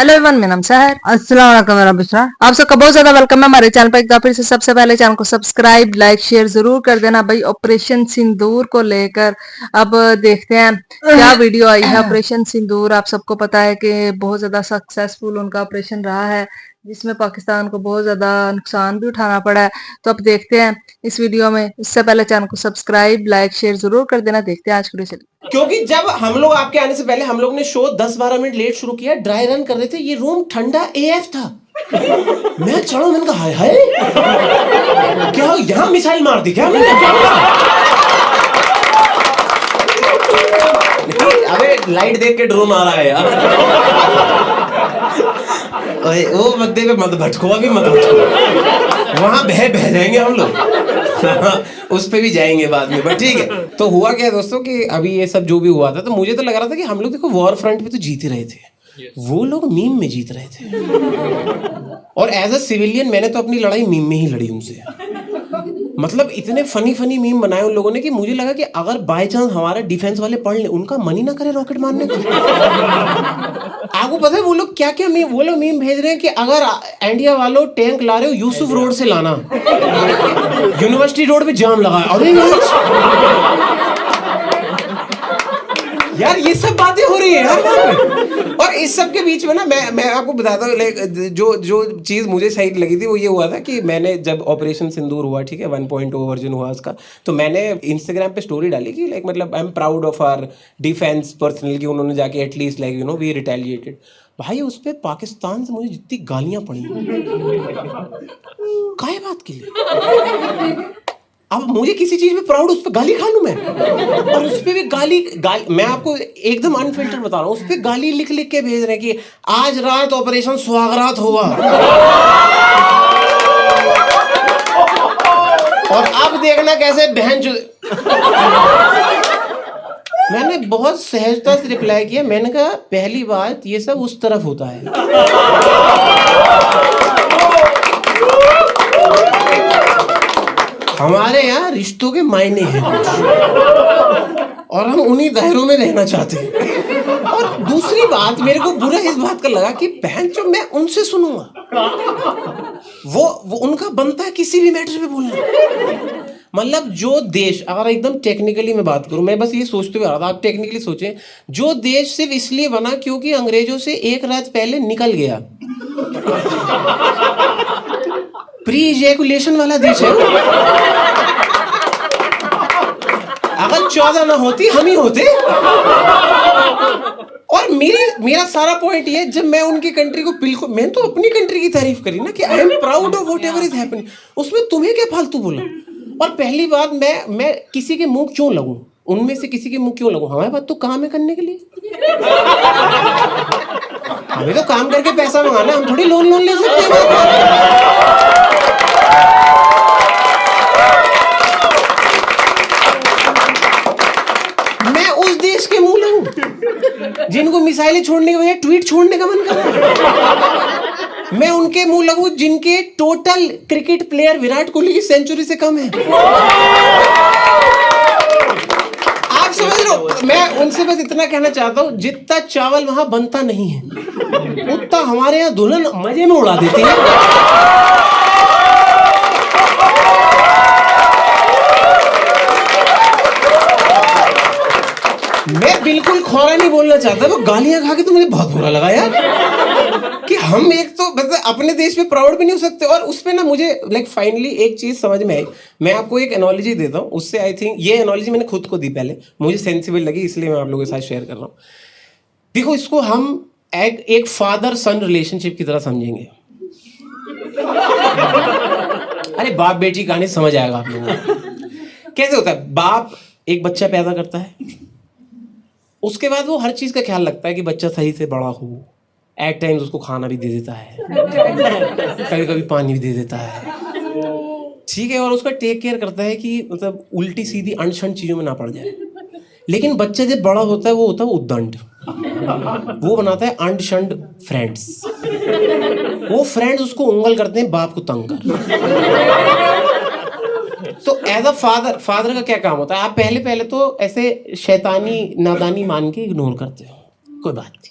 Hello everyone, मेरा नाम सहर। अस्सलाम वालेकुम, मेरा बिशरा। आप सबका बहुत ज्यादा वेलकम है हमारे चैनल पर। एक बार फिर से सबसे पहले चैनल को सब्सक्राइब, लाइक, शेयर जरूर कर देना भाई। ऑपरेशन सिंदूर को लेकर अब देखते हैं क्या वीडियो आई है। ऑपरेशन सिंदूर आप सबको पता है कि बहुत ज्यादा सक्सेसफुल उनका ऑपरेशन रहा है, जिसमें पाकिस्तान को बहुत ज्यादा नुकसान भी उठाना पड़ा है। तो अब देखते हैं इस वीडियो में। इससे पहले चैनल को सब्सक्राइब, लाइक, शेयर जरूर कर देना। देखते हैं आज की वीडियो। क्योंकि जब हम लोग आपके आने से पहले हम लोग ने शो 10-12 मिनट लेट शुरू किया, ड्राई रन कर रहे थे, ये रूम ठंडा AF था। मैं चढ़ा, मैंने कहा हाय हाय क्या यहां मिसाइल मार दी क्या? अबे लाइट देख के ड्रोन आ रहा है यार। वो मद्दे पे मत भटको, अभी मत भटको, वहां बह जाएंगे हम लोग। उस पे भी जाएंगे बाद में, बट ठीक है। तो हुआ क्या दोस्तों कि अभी ये सब जो भी हुआ था, तो मुझे तो लग रहा था कि हम लोग देखो वॉर फ्रंट पे तो जीत ही रहे थे, वो लोग मीम में जीत रहे थे। और एज अ सिविलियन मैंने तो अपनी लड़ाई मीम में ही लड़ी उनसे। मतलब इतने फनी फनी मीम बनाए उन लोगों ने कि मुझे लगा कि अगर बाय चांस हमारा डिफेंस वाले पढ़ ले, उनका मन ही ना करे रॉकेट मारने का। आपको पता है वो लोग क्या क्या मीम, वो लोग मीम भेज रहे हैं कि अगर इंडिया वालों टैंक ला रहे हो यूसुफ रोड से लाना, यूनिवर्सिटी रोड पे जाम लगा। अरे यार ये सब बातें हो रही है यार। और इस सब के बीच में ना मैं आपको बताता हूँ, जो चीज मुझे सही लगी थी वो ये हुआ था कि मैंने जब ऑपरेशन सिंदूर हुआ, ठीक है, 1.0 वर्जन हुआ उसका, तो मैंने इंस्टाग्राम पे स्टोरी डाली कि लाइक मतलब I am proud of our defence personnel, कि उन्होंने जाके at least like you know we retaliated. भाई उस पे पाकिस्तान से मुझे जितनी गालियां पड़ी, काय बात के लिए? अब मुझे किसी चीज में प्राउड, उस पर गाली खा लूं मैं? और उस पे भी गाली मैं आपको एकदम अनफिल्टर बता रहा हूं, उस पे गाली लिख लिख के भेज रहे हैं कि आज रात ऑपरेशन स्वागरात हुआ। और अब देखना कैसे बहन मैंने बहुत सहजता से रिप्लाई किया, मैंने कहा पहली बात ये सब उस तरफ होता है, हमारे यहाँ रिश्तों के मायने हैं और हम उन्हीं दायरों में रहना चाहते हैं। और दूसरी बात मेरे को बुरा इस बात का लगा कि बहन जो मैं उनसे सुनूंगा, वो उनका बनता है किसी भी मैटर पे बोलना। मतलब जो देश, अगर एकदम टेक्निकली मैं बात करूं, मैं बस ये सोचते हुए आ रहा था, आप टेक्निकली सोचें, जो देश सिर्फ इसलिए बना क्योंकि अंग्रेजों से एक रात पहले निकल गया, प्री इजैकुलेशन वाला देश है। अगर 14 ना होती हम ही होते। और मेरा सारा पॉइंट ये, जब मैं उनकी कंट्री को बिल्कुल, मैं तो अपनी कंट्री की तारीफ करी ना कि आई am proud of whatever is happening, उसमें तुम्हें क्या फालतू बोला? और पहली बात, मैं किसी के मुंह क्यों लगूं, उनमें से किसी के मुंह क्यों लगूं? हमारे पास तो काम है करने के लिए, हमें तो काम करके पैसा मंगाना, हम थोड़ी लोन ले सकते हैं। मैं उस देश के मुंह लगूं जिनको मिसाइलें छोड़ने के बजाय ट्वीट छोड़ने का मन कर रहा है। मैं उनके मुंह लगूं जिनके total cricket player Virat Kohli की सेंचुरी से कम है। आप समझ लो, मैं उनसे बस इतना कहना चाहता हूं, जितना चावल वहां बनता नहीं है उतना हमारे यहाँ दुल्हन मजे में उड़ा देती है। मैं बिल्कुल खोरा नहीं बोलना चाहता, वो गालियां खा के तो मुझे बहुत बुरा लगा यार कि हम एक तो मतलब अपने देश में प्राउड भी नहीं हो सकते। और उस पे ना मुझे लाइक फाइनली एक चीज समझ में आई, मैं आपको एक एनालॉजी देता हूँ, उससे आई थिंक ये एनालॉजी मैंने खुद को दी, पहले मुझे सेंसिबल लगी इसलिए मैं आप लोगों के साथ शेयर कर रहा हूँ। देखो, इसको हम एक फादर सन रिलेशनशिप की तरह समझेंगे। अरे बाप बेटी कहानी समझ आएगा आप लोगों को। कैसे होता है, बाप एक बच्चा पैदा करता है, उसके बाद वो हर चीज का ख्याल रखता है कि बच्चा सही से बड़ा हो, एट टाइम्स उसको खाना भी दे देता है, कभी कभी पानी भी दे देता है, ठीक है, और उसका टेक केयर करता है कि मतलब उल्टी सीधी अनशन चीजों में ना पड़ जाए। लेकिन बच्चा जब बड़ा होता है वो होता है उद्दंड, वो बनाता है अंड शंड फ्रेंड्स। वो फ्रेंड्स उसको उंगल करते हैं बाप को तंग कर। तो एज अ फादर का क्या काम होता है, आप पहले तो ऐसे शैतानी नादानी मान के इग्नोर करते हो, कोई बात नहीं।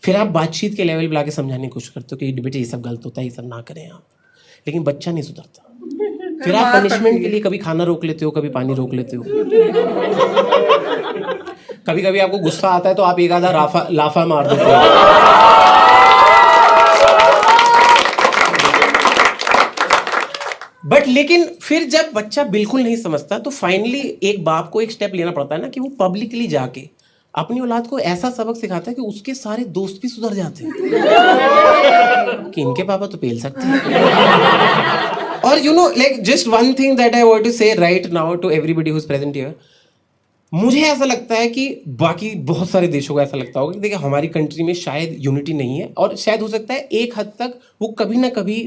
फिर आप बातचीत के लेवल पे लाके समझाने की कोशिश करते हो कि बेटे ये सब गलत होता है, ये सब ना करें आप, लेकिन बच्चा नहीं सुधरता। फिर आप पनिशमेंट के लिए कभी खाना रोक लेते हो, कभी पानी रोक लेते हो, कभी कभी आपको गुस्सा आता है तो आप एक आधा लाफा मार देते हो। बट लेकिन फिर जब बच्चा बिल्कुल नहीं समझता तो फाइनली एक बाप को एक स्टेप लेना पड़ता है ना, कि वो पब्लिकली जाके अपनी औलाद को ऐसा सबक सिखाता है कि उसके सारे दोस्त भी सुधर जाते हैं कि इनके पापा तो पेल सकते हैं। और you know like just one thing that I want to say right now to everybody who is present here, मुझे ऐसा लगता है कि बाकी बहुत सारे देशों को ऐसा लगता होगा कि देखिए हमारी कंट्री में शायद यूनिटी नहीं है, और शायद हो सकता है एक हद तक वो कभी ना कभी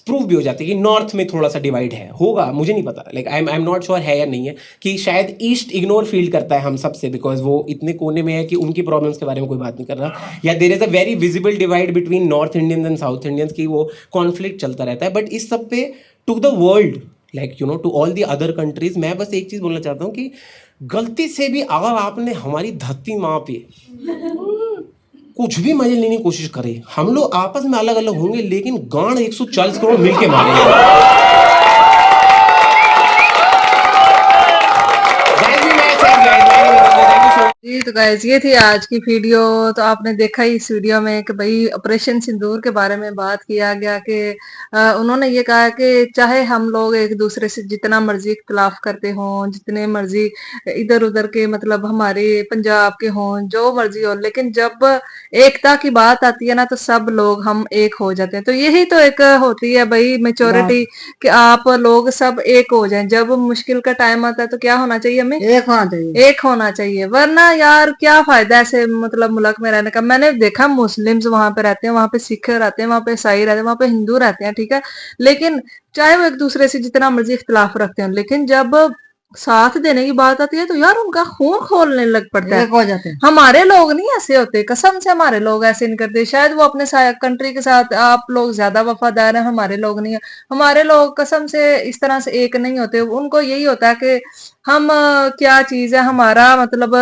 प्रूव भी हो जाती है कि नॉर्थ में थोड़ा सा डिवाइड है, होगा, मुझे नहीं पता, like I am not sure है या नहीं है, कि शायद ईस्ट इग्नोर फील करता है हम सबसे बिकॉज वो इतने कोने में है कि उनकी प्रॉब्लम्स के बारे में कोई बात नहीं कर रहा, या there is a very visible divide between north Indians and south Indians की वो कॉन्फ्लिक्ट चलता रहता है। बट इस सब पे to the world, like you know to all the other countries, मैं बस एक चीज बोलना चाहता हूँ कि गलती से भी अगर आपने हमारी धरती माँ पे कुछ भी मजे लेने की कोशिश करे, हम लोग आपस में अलग अलग होंगे लेकिन गांड 140 करोड़ मिलके मारेंगे। जी तो गाइस ये थी आज की वीडियो। तो आपने देखा ही इस वीडियो में कि भाई ऑपरेशन सिंदूर के बारे में बात किया गया कि उन्होंने ये कहा कि चाहे हम लोग एक दूसरे से जितना मर्जी इख्तलाफ करते हों, जितने मर्जी इधर उधर के मतलब हमारे पंजाब के हों, जो मर्जी हो, लेकिन जब एकता की बात आती है ना तो सब लोग हम एक हो जाते हैं। तो यही तो एक होती है भाई मेच्योरिटी, कि आप लोग सब एक हो जाएं। जब मुश्किल का टाइम आता है तो क्या होना चाहिए, हमें एक होना चाहिए, एक होना चाहिए, वरना यार क्या फायदा ऐसे मतलब मुल्क में रहने का। मैंने देखा मुस्लिम्स वहां पे रहते हैं, वहां पे सिख रहते हैं, वहां पे ईसाई रहते हैं, वहां पे हिंदू रहते हैं, ठीक है, लेकिन चाहे वो एक दूसरे से जितना मर्जी इख्तिलाफ रखते हैं, लेकिन जब साथ देने की बात आती है तो यार उनका खून खोलने लग पड़ता है, हो जाते हैं। हमारे लोग नहीं ऐसे होते, कसम से हमारे लोग ऐसे नहीं करते। शायद वो अपने कंट्री के साथ आप लोग ज्यादा वफादार हैं, हमारे लोग नहीं है। हमारे लोग कसम से इस तरह से एक नहीं होते। उनको यही होता है कि हम क्या चीज है, हमारा मतलब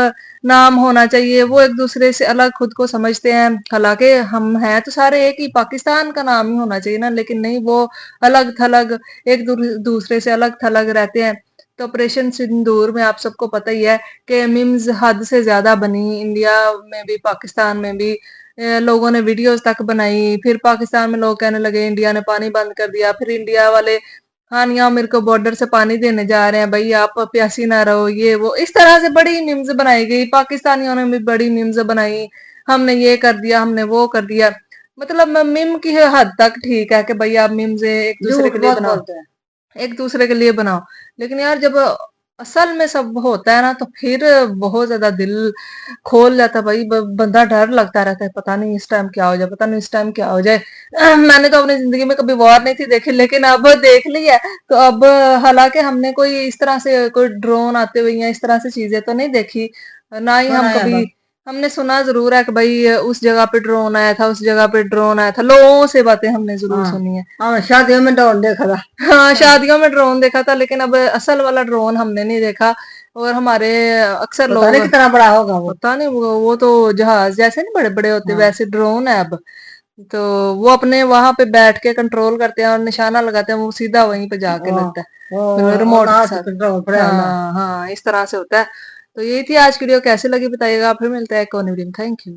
नाम होना चाहिए। वो एक दूसरे से अलग खुद को समझते हैं, हालांकि हम हैं तो सारे एक ही, पाकिस्तान का नाम ही होना चाहिए ना, लेकिन नहीं, वो अलग थलग एक दूसरे से अलग थलग रहते हैं। तो ऑपरेशन सिंदूर में आप सबको पता ही है कि मीम्स हद से ज्यादा बनी, इंडिया में भी पाकिस्तान में भी लोगों ने वीडियोस तक बनाई। फिर पाकिस्तान में लोग कहने लगे इंडिया ने पानी बंद कर दिया, फिर इंडिया वाले हानिया मेरे को बॉर्डर से पानी देने जा रहे हैं, भाई आप प्यासी ना रहो, ये वो इस तरह से बड़ी मीम्स बनाई गई। पाकिस्तानियों ने भी बड़ी मीम्स बनाई, हमने ये कर दिया, हमने वो कर दिया। मतलब मीम की हद तक ठीक है कि भाई आप मीम्स एक दूसरे के लिए बनाओ, एक दूसरे के लिए बनाओ, लेकिन यार जब असल में सब होता है ना तो फिर बहुत ज्यादा दिल खोल जाता है भाई। बंदा डर लगता रहता है, पता नहीं इस टाइम क्या हो जाए, पता नहीं इस टाइम क्या हो जाए। मैंने तो अपनी जिंदगी में कभी वॉर नहीं थी देखी, लेकिन अब देख ली है। तो अब हालांकि हमने कोई इस तरह से कोई ड्रोन आते हुए या इस तरह से चीजें तो नहीं देखी, ना ही हम कभी, हमने सुना जरूर है कि भाई उस जगह पे ड्रोन आया था, उस जगह पे ड्रोन आया था, लोगों से बातें हमने जरूर सुनी है। हाँ, शादियों में ड्रोन देखा था, हाँ शादियों में ड्रोन देखा था, लेकिन अब असल वाला ड्रोन हमने नहीं देखा। और हमारे अक्सर लोग, कितना बड़ा होगा वो, पता नहीं, वो तो जहाज जैसे नहीं बड़े बड़े होते, वैसे ड्रोन है अब। तो वो अपने वहां पे बैठ के कंट्रोल करते हैं और निशाना लगाते हैं, वो सीधा वहीं पे जाके लगता है रिमोट के साथ। हाँ हाँ, इस तरह से होता है। तो यही थी आज की वीडियो, कैसे लगी बताइएगा। फिर मिलता है एक और वीडियो में, थैंक यू।